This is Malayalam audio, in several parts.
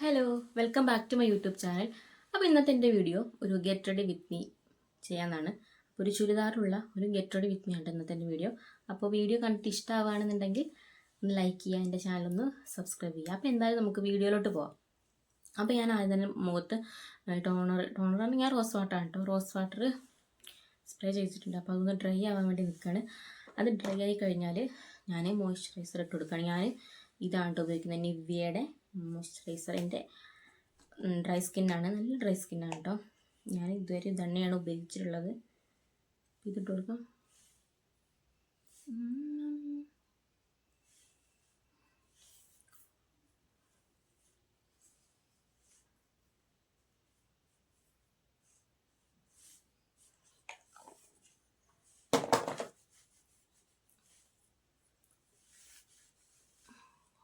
Hello, welcome back to my YouTube channel. അപ്പോൾ ഇന്നത്തെ എൻ്റെ വീഡിയോ ഒരു ഗെറ്റ് റെഡി വിത്ത് മീ ചെയ്യാനാണ്. അപ്പോൾ ഒരു ചുരിദാറുള്ള ഒരു ഗെറ്റ് റെഡി വിത്ത് മീ ആണ് ഇന്നത്തെ എൻ്റെ വീഡിയോ. അപ്പോൾ വീഡിയോ കണ്ടിട്ട് ഇഷ്ടമാവുകയാണെന്നുണ്ടെങ്കിൽ ഒന്ന് ലൈക്ക് ചെയ്യുക, എൻ്റെ ചാനലൊന്ന് സബ്സ്ക്രൈബ് ചെയ്യുക. അപ്പോൾ എന്തായാലും നമുക്ക് വീഡിയോയിലോട്ട് പോകാം. അപ്പോൾ ഞാൻ ആദ്യം തന്നെ മുഖത്ത് ടോണറാണ് ഞാൻ റോസ് വാട്ടറാണ് കേട്ടോ. റോസ് വാട്ടർ സ്പ്രേ ചെയ്തിട്ടുണ്ട്. അപ്പോൾ അതൊന്ന് ഡ്രൈ ആവാൻ വേണ്ടി നിൽക്കുകയാണ്. അത് ഡ്രൈ ആയി കഴിഞ്ഞാൽ ഞാൻ മോയ്സ്ചറൈസർ ഇട്ട് കൊടുക്കുകയാണ്. ഞാൻ ഇതാണ് കേട്ടോ ഉപയോഗിക്കുന്നത്, നിവ്യയുടെ മോയ്സ്ചറൈസർ. എൻ്റെ ഡ്രൈ സ്കിന്നാണ്, നല്ല ഡ്രൈ സ്കിന്നാണ് കേട്ടോ. ഞാൻ ഇതുവരെ ഇതന്നെയാണ് ഉപയോഗിച്ചിട്ടുള്ളത്. ഇതിട്ട് കൊടുക്കാം.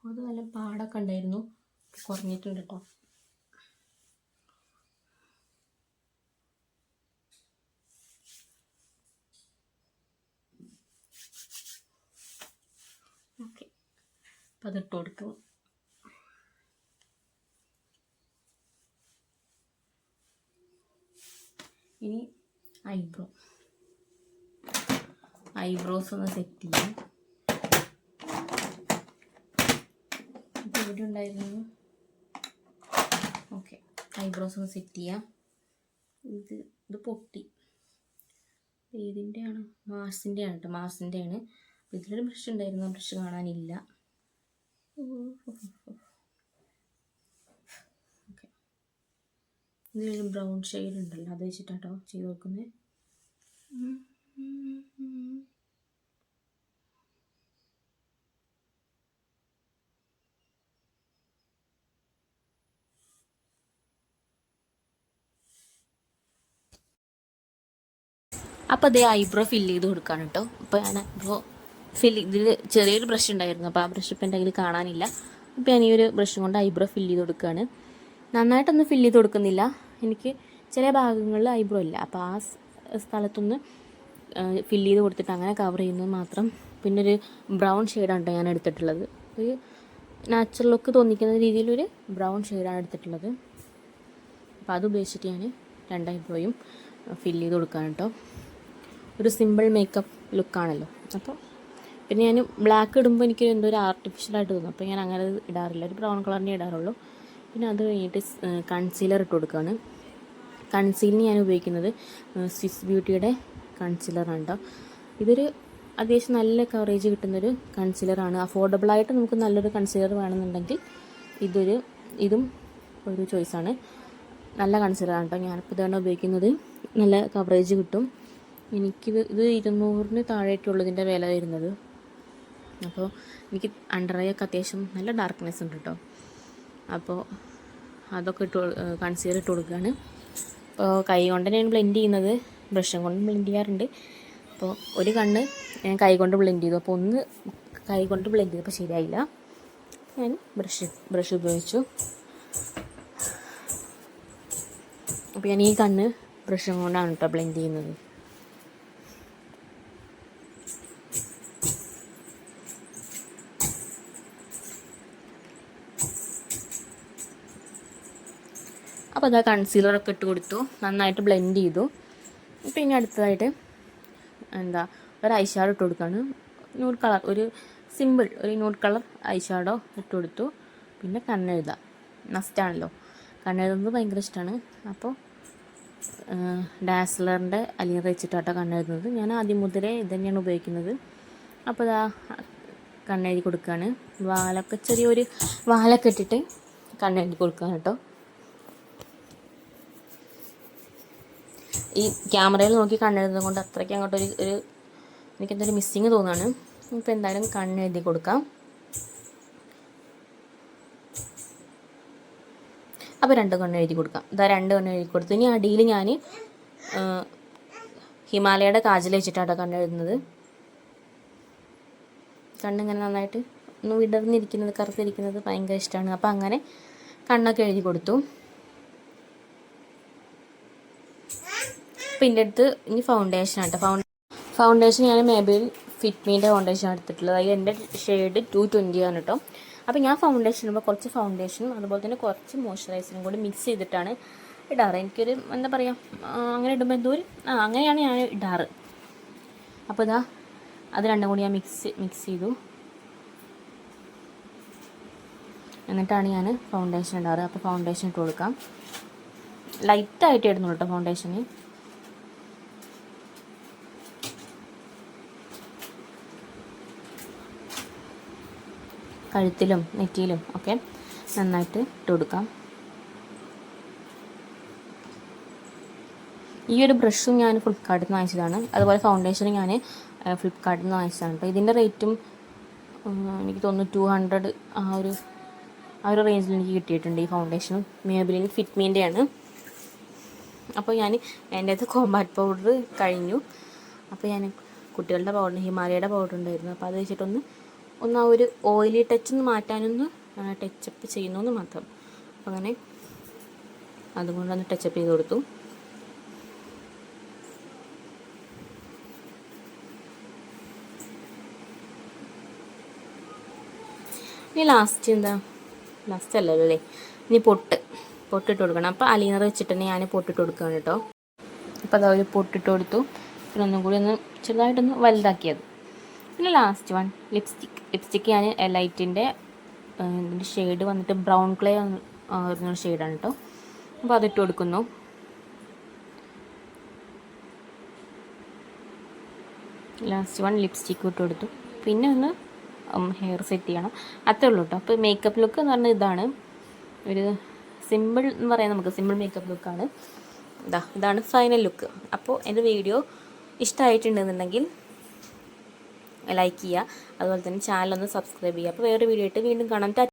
അത് നല്ല പാടൊക്കെ ഉണ്ടായിരുന്നു, കുറഞ്ഞിട്ടുണ്ട് കേട്ടോ. ഓക്കെ, അപ്പം അതിട്ട് കൊടുക്കും. ഇനി ഐബ്രോസ് ഒന്ന് സെറ്റ് ചെയ്യാം. ഇവിടെ ഉണ്ടായിരുന്നു. ഓക്കെ, ഐബ്രോസ് ഒന്ന് സെറ്റ് ചെയ്യാം. ഇത് പൊട്ടി. ഏതിൻ്റെയാണ്? മാർസിൻ്റെയാണ് കേട്ടോ, മാർസിൻ്റെയാണ്. ഇതിലൊരു ബ്രഷ് ഉണ്ടായിരുന്നു, ആ ബ്രഷ് കാണാനില്ല. ഓക്കെ, ഇതിലൊരു ബ്രൗൺ ഷെയ്ഡ് ഉണ്ടല്ലോ, അത് വെച്ചിട്ടാട്ടോ ചെയ്ത് നോക്കുന്നത്. അപ്പോൾ അതേ ഐബ്രോ ഫില്ല് ചെയ്ത് കൊടുക്കുകയാണ് കേട്ടോ. അപ്പോൾ ഞാൻ ഐബ്രോ ഇതിൽ ചെറിയൊരു ബ്രഷ് ഉണ്ടായിരുന്നു, അപ്പോൾ ആ ബ്രഷ് ഇപ്പം എൻ്റെ കയ്യിൽ കാണാനില്ല. അപ്പോൾ ഞാൻ ഈ ഒരു ബ്രഷും കൊണ്ട് ഐബ്രോ ഫില്ല് ചെയ്ത് കൊടുക്കുകയാണ്. നന്നായിട്ടൊന്നും ഫില്ല് ചെയ്ത് കൊടുക്കുന്നില്ല, എനിക്ക് ചില ഭാഗങ്ങളിൽ ഐബ്രോ ഇല്ല, അപ്പോൾ ആ സ്ഥലത്തൊന്ന് ഫില്ല് ചെയ്ത് കൊടുത്തിട്ട് അങ്ങനെ കവർ ചെയ്യുന്നത് മാത്രം. പിന്നെ ഒരു ബ്രൗൺ ഷെയ്ഡാണ് ഞാൻ എടുത്തിട്ടുള്ളത്. ഒരു നാച്ചുറൽ ലുക്ക് തോന്നിക്കുന്ന രീതിയിലൊരു ബ്രൗൺ ഷെയ്ഡാണ് എടുത്തിട്ടുള്ളത്. അപ്പോൾ അത് ഉപയോഗിച്ചിട്ട് ഞാൻ രണ്ട് ഐബ്രോയും ഫില്ല് ചെയ്ത് കൊടുക്കുകയാണ് കേട്ടോ. ഒരു സിമ്പിൾ മേക്കപ്പ് ലുക്കാണല്ലോ. അപ്പോൾ പിന്നെ ഞാൻ ബ്ലാക്ക് ഇടുമ്പോൾ എനിക്ക് എന്തോ ഒരു ആർട്ടിഫിഷ്യലായിട്ട് തോന്നും, അപ്പോൾ ഞാൻ അങ്ങനെ ഇടാറില്ല, ഒരു ബ്രൗൺ കളറിനെ ഇടാറുള്ളൂ. പിന്നെ അത് കഴിഞ്ഞിട്ട് കൺസീലർ ഇട്ട് കൊടുക്കുകയാണ്. കൺസീലിന് ഞാൻ ഉപയോഗിക്കുന്നത് സ്വിസ് ബ്യൂട്ടിയുടെ കൺസീലറാണ് കേട്ടോ. ഇതൊരു അത്യാവശ്യം നല്ല കവറേജ് കിട്ടുന്നൊരു കൺസീലറാണ്. അഫോർഡബിളായിട്ട് നമുക്ക് നല്ലൊരു കൺസീലർ വേണമെന്നുണ്ടെങ്കിൽ ഇതും ഒരു ചോയ്സാണ്. നല്ല കൺസീലറാണ് കേട്ടോ. ഞാനിപ്പോൾ ഇതാണ് ഉപയോഗിക്കുന്നത്. നല്ല കവറേജ് കിട്ടും. ഇത് 200 താഴേക്കുള്ളതിൻ്റെ വില വരുന്നത്. അപ്പോൾ എനിക്ക് അണ്ടർ ഐ ഒക്കെ അത്യാവശ്യം നല്ല ഡാർക്ക്നെസ് ഉണ്ട് കേട്ടോ. അപ്പോൾ അതൊക്കെ കൺസീലർ ഇട്ട് കൊടുക്കുകയാണ്. അപ്പോൾ കൈ കൊണ്ട് ഞാൻ ബ്ലെൻഡ് ചെയ്യുന്നത്, ബ്രഷും കൊണ്ട് ബ്ലെൻഡ് ചെയ്യാറുണ്ട്. അപ്പോൾ ഒരു കണ്ണ് ഞാൻ കൈ കൊണ്ട് ബ്ലെൻഡ് ചെയ്തു, അപ്പോൾ ഒന്ന് കൈ കൊണ്ട് ബ്ലെൻഡ് ചെയ്തപ്പോൾ ശരിയായില്ല, ഞാൻ ബ്രഷ് ഉപയോഗിച്ചു. അപ്പോൾ ഞാൻ ഈ കണ്ണ് ബ്രഷും കൊണ്ടാണ് കേട്ടോ ബ്ലെൻഡ് ചെയ്യുന്നത്. അപ്പോൾ അതാ കൺസീലറൊക്കെ ഇട്ട് കൊടുത്തു, നന്നായിട്ട് ബ്ലെൻഡ് ചെയ്തു. പിന്നെ അടുത്തതായിട്ട് ഒരു ഐ ഷാഡോ ഇട്ട് കൊടുക്കുകയാണ്. ന്യൂഡ് കളർ, ഒരു സിമ്പിൾ ഒരു ന്യൂഡ് കളർ ഐ ഷാഡോ ഇട്ട് കൊടുത്തു. പിന്നെ കണ്ണെഴുതാം, മസ്റ്റാണല്ലോ, കണ്ണെഴുതുന്നത് ഭയങ്കര ഇഷ്ടമാണ്. അപ്പോൾ ഡാസ്ലറിൻ്റെ അലിയർ വെച്ചിട്ടാട്ടോ കണ്ണെഴുതുന്നത്. ഞാൻ ആദ്യം മുതലേ ഇത് തന്നെയാണ് ഉപയോഗിക്കുന്നത്. അപ്പോൾ ഇതാ കണ്ണെഴുതി കൊടുക്കുകയാണ്. ചെറിയൊരു വാലൊക്കെ ഇട്ടിട്ട് കണ്ണെഴുതി കൊടുക്കുകയാണ് കേട്ടോ. ഈ ക്യാമറയിൽ നോക്കി കണ്ണെഴുതുന്നത് കൊണ്ട് അത്രയ്ക്ക് അങ്ങോട്ട് എനിക്കെന്തൊരു മിസ്സിങ് തോന്നുകയാണ്. ഇപ്പോൾ എന്തായാലും കണ്ണെഴുതി കൊടുക്കാം. അപ്പോൾ 2 കണ്ണ് എഴുതി കൊടുക്കാം. ഇതാ 2 കണ്ണ് എഴുതി കൊടുത്തു. ഇനി അടിയിൽ ഞാൻ ഹിമാലയയുടെ കാജൽ വെച്ചിട്ടാണ് കണ്ണെഴുതുന്നത്. കണ്ണിങ്ങനെ നന്നായിട്ട് ഒന്ന് വിടർന്നിരിക്കുന്നത്, കറുത്തിരിക്കുന്നത് ഭയങ്കര ഇഷ്ടമാണ്. അപ്പോൾ അങ്ങനെ കണ്ണൊക്കെ എഴുതി കൊടുത്തു. അപ്പോൾ ഇതിൻ്റെ അടുത്ത് ഇനി ഫൗണ്ടേഷൻ ആട്ടോ. ഫൗണ്ടേഷൻ ഞാൻ മേബിൾ ഫിറ്റ് മീൻ്റെ ഫൗണ്ടേഷൻ എടുത്തിട്ടുള്ളത്. അതിൽ എൻ്റെ ഷെയ്ഡ് 220 ആണ് കേട്ടോ. അപ്പോൾ ഞാൻ ഫൗണ്ടേഷൻ ഇടുമ്പോൾ കുറച്ച് ഫൗണ്ടേഷനും അതുപോലെ തന്നെ കുറച്ച് മോയ്സ്ചറൈസറും കൂടി മിക്സ് ചെയ്തിട്ടാണ് ഇടാറ്. എനിക്കൊരു എന്താ പറയുക, അങ്ങനെ ഇടുമ്പോൾ എന്തോ ഒരു അങ്ങനെയാണ് ഞാൻ ഇടാറ്. അപ്പോൾ ഇതാ അത് രണ്ടും കൂടി ഞാൻ മിക്സ് ചെയ്തു. എന്നിട്ടാണ് ഞാൻ ഫൗണ്ടേഷൻ ഇടാറ്. അപ്പോൾ ഫൗണ്ടേഷൻ ഇട്ട് കൊടുക്കാം. ലൈറ്റായിട്ട് ഇടുന്നു കേട്ടോ ഫൗണ്ടേഷന്. കഴുത്തിലും നെറ്റിയിലും ഒക്കെ നന്നായിട്ട് ഇട്ട് കൊടുക്കാം. ഈ ഒരു ബ്രഷും ഞാൻ ഫ്ലിപ്കാർട്ടിൽ നിന്ന് വാങ്ങിച്ചതാണ്. അതുപോലെ ഫൗണ്ടേഷനും ഞാൻ ഫ്ലിപ്കാർട്ടിൽ നിന്ന് വാങ്ങിച്ചതാണ് കേട്ടോ. ഇതിൻ്റെ റേറ്റും എനിക്ക് തോന്നുന്നു 200 ആ ഒരു റേഞ്ചിൽ എനിക്ക് കിട്ടിയിട്ടുണ്ട്. ഈ ഫൗണ്ടേഷനും മേബിലിൻ ഫിറ്റ്മീൻ്റെയാണ്. അപ്പോൾ ഞാൻ എൻ്റെ അടുത്ത് കോമ്പാക്ട് പൗഡർ കഴിഞ്ഞു. അപ്പോൾ ഞാൻ കുട്ടികളുടെ പൗഡർ, ഹിമാലയയുടെ പൗഡർ ഉണ്ടായിരുന്നു. അപ്പോൾ അത് വെച്ചിട്ടൊന്ന് ആ ഒരു ഓയിലി ടച്ച് ഒന്ന് മാറ്റാനൊന്ന് ടച്ചപ്പ് ചെയ്യുന്നു എന്ന് മാത്രം. അപ്പോൾ അങ്ങനെ അതുകൊണ്ടൊന്ന് ടച്ചപ്പ് ചെയ്ത് കൊടുത്തു. ഇനി ലാസ്റ്റ് അല്ലല്ലോ അല്ലേ, ഇനി പൊട്ടിട്ട് കൊടുക്കണം. അപ്പോൾ അലീനർ വെച്ചിട്ട് തന്നെ ഞാൻ പൊട്ടിട്ട് കൊടുക്കുകയാണ് കേട്ടോ. അപ്പോൾ അതാ ഒരു പൊട്ടിട്ട് കൊടുത്തു. പിന്നെ ഒന്നും കൂടി ഒന്ന് ചെറുതായിട്ടൊന്ന് വലുതാക്കിയത്. പിന്നെ ലാസ്റ്റ് വൺ ലിപ്സ്റ്റിക്ക് ഞാൻ ലൈറ്റിൻ്റെ ഇതിൻ്റെ ഷെയ്ഡ് വന്നിട്ട് ബ്രൗൺ ക്ലേ വരുന്ന ഷെയ്ഡാണ് കേട്ടോ. അപ്പോൾ അതിട്ട് കൊടുക്കുന്നു. ലാസ്റ്റ് വൺ ലിപ്സ്റ്റിക്ക് ഇട്ട് കൊടുത്തു. പിന്നെ ഒന്ന് ഹെയർ സെറ്റ് ചെയ്യണം, അത്രേ ഉള്ളൂ കേട്ടോ. അപ്പോൾ മേക്കപ്പ് ലുക്ക് എന്ന് പറഞ്ഞാൽ ഇതാണ്, ഒരു സിമ്പിൾ എന്ന് പറയാം, നമുക്ക് സിമ്പിൾ മേക്കപ്പ് ലുക്കാണ്. ഇതാണ് ഫൈനൽ ലുക്ക്. അപ്പോൾ എൻ്റെ വീഡിയോ ഇഷ്ടമായിട്ടുണ്ടെന്നുണ്ടെങ്കിൽ ലൈക്ക് ചെയ്യുക, അതുപോലെ തന്നെ ചാനലൊന്ന് സബ്സ്ക്രൈബ് ചെയ്യുക. അപ്പോൾ വേറൊരു വീഡിയോ ആയിട്ട് വീണ്ടും കാണാം.